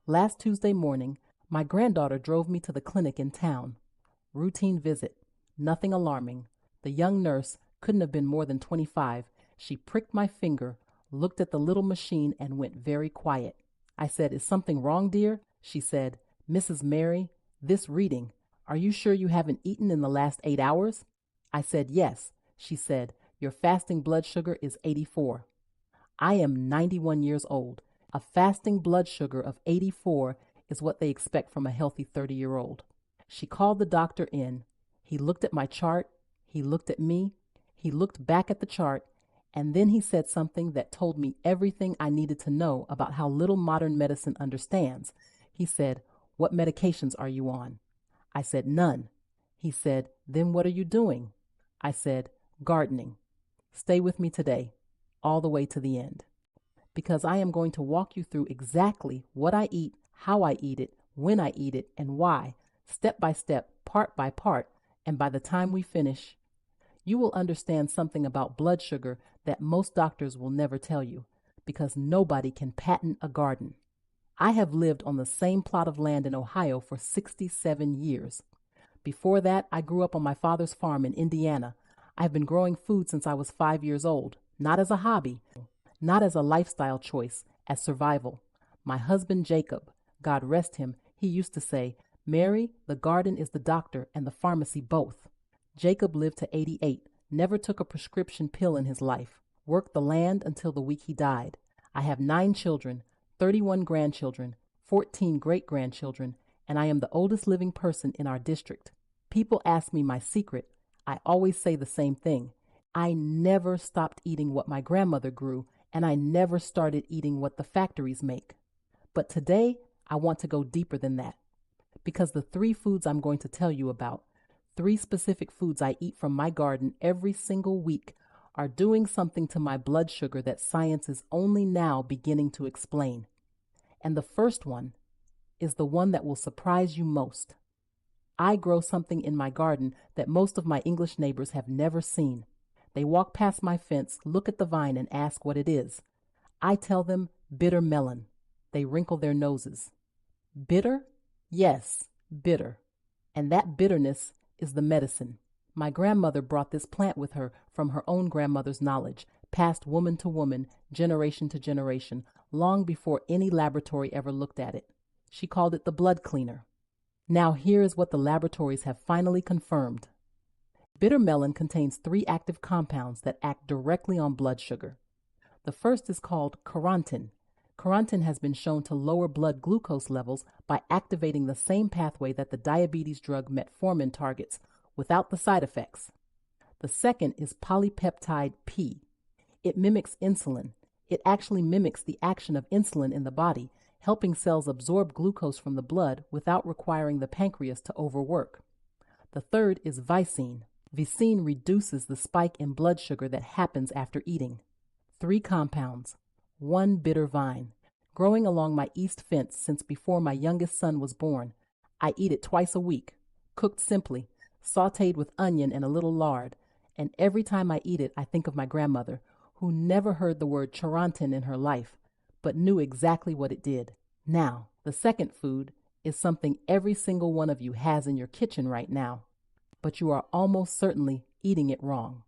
Last Tuesday morning, my granddaughter drove me to the clinic in town. Routine visit. Nothing alarming. The young nurse couldn't have been more than 25. She pricked my finger, looked at the little machine, and went very quiet. I said, "Is something wrong, dear?" She said, "Mrs. Mary, this reading. Are you sure you haven't eaten in the last 8 hours?" I said, "Yes." She said, "Your fasting blood sugar is 84. I am 91 years old. A fasting blood sugar of 84 is what they expect from a healthy 30-year-old. She called the doctor in. He looked at my chart. He looked at me. He looked back at the chart. And then he said something that told me everything I needed to know about how little modern medicine understands. He said, "What medications are you on?" I said, "None." He said, "Then what are you doing?" I said, "Gardening." Stay with me today, all the way to the end, because I am going to walk you through exactly what I eat, how I eat it, when I eat it, and why, step by step, part by part, and by the time we finish, you will understand something about blood sugar that most doctors will never tell you, because nobody can patent a garden. I have lived on the same plot of land in Ohio for 67 years. Before that, I grew up on my father's farm in Indiana. I've been growing food since I was 5 years old, not as a hobby, not as a lifestyle choice, as survival. My husband Jacob, God rest him, he used to say, "Mary, the garden is the doctor and the pharmacy both." Jacob lived to 88, never took a prescription pill in his life, worked the land until the week he died. I have 9 children, 31 grandchildren, 14 great-grandchildren, and I am the oldest living person in our district. People ask me my secret. I always say the same thing. I never stopped eating what my grandmother grew, and I never started eating what the factories make. But today, I want to go deeper than that, because the 3 foods I'm going to tell you about, 3 specific foods I eat from my garden every single week, are doing something to my blood sugar that science is only now beginning to explain. And the first one is the one that will surprise you most. I grow something in my garden that most of my English neighbors have never seen. They walk past my fence, look at the vine, and ask what it is. I tell them bitter melon. They wrinkle their noses. Bitter? Yes, bitter. And that bitterness is the medicine. My grandmother brought this plant with her from her own grandmother's knowledge, passed woman to woman, generation to generation, long before any laboratory ever looked at it. She called it the blood cleaner. Now here is what the laboratories have finally confirmed. Bitter melon contains 3 active compounds that act directly on blood sugar. The first is called charantin. Charantin has been shown to lower blood glucose levels by activating the same pathway that the diabetes drug metformin targets, without the side effects. The second is polypeptide P. It mimics insulin. It actually mimics the action of insulin in the body, helping cells absorb glucose from the blood without requiring the pancreas to overwork. The third is vicine. Vicine reduces the spike in blood sugar that happens after eating. 3 compounds, 1 bitter vine, growing along my east fence since before my youngest son was born. I eat it twice a week, cooked simply, sautéed with onion and a little lard, and every time I eat it, I think of my grandmother, who never heard the word charantin in her life, but knew exactly what it did. Now, the second food is something every single one of you has in your kitchen right now, but you are almost certainly eating it wrong.